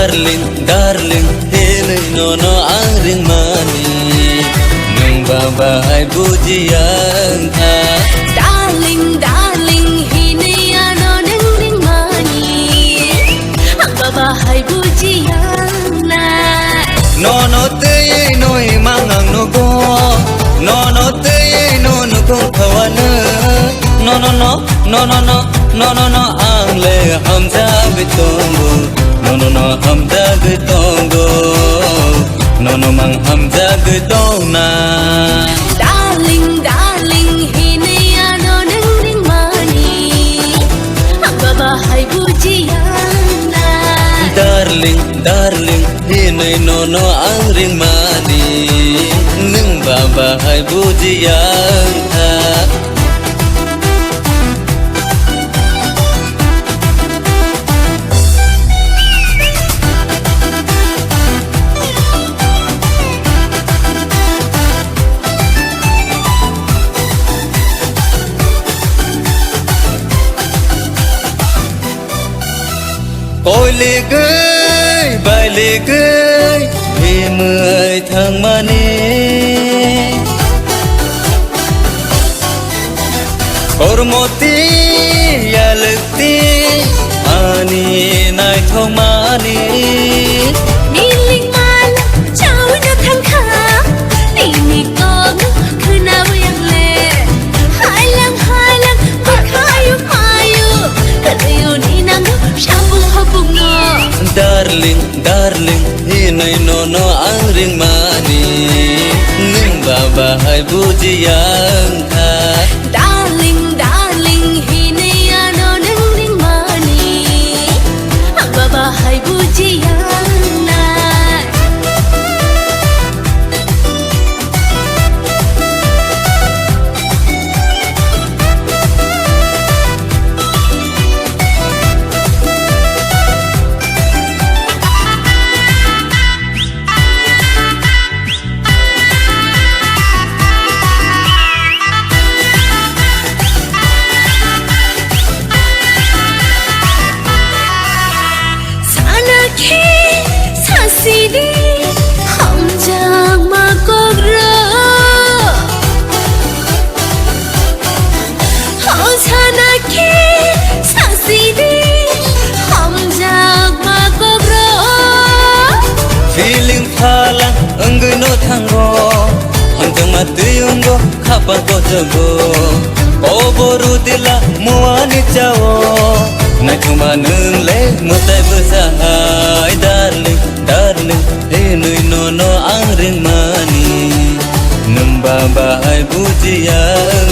darling Hini nono angring mani Nung babay bujian ka Darling Hini ano nang mani Ang babahay bujian na Nono teye noy mangang nugo Nono teye no nukong kawana No ang le hamza bitongo No hamza bitongo No mang hamza bitong na Darling Hini ano nang mani Ang babahay bujian na Darling Hini nono ang ring mani Nung babahay bujian ka Ôi lê gơi, bài lê gơi Vì mười thằng mà nê Cor một tí, ya lực tí Ani nai thong mà nê Niling mala, cháu na thang khá Nini con, cứ nào yang lệ Hai lang, bạc hayu Katayo ni nang, shabung habung no Darling Hinay nono ang ring mani Nung babahay bujian ka Darling Hini ano nang mani Ang babahay bujian na Sidi hom jang ma kogro ho sana ke sidi hom jang ma kogro Feeling phalang anggoy no thanggo Hanjang matuyunggo khapa ko jago Oboru dila muani chawo Nai thuma nung le mutai besahay Darling Hinui nono ang ring mani Nung babahay bujian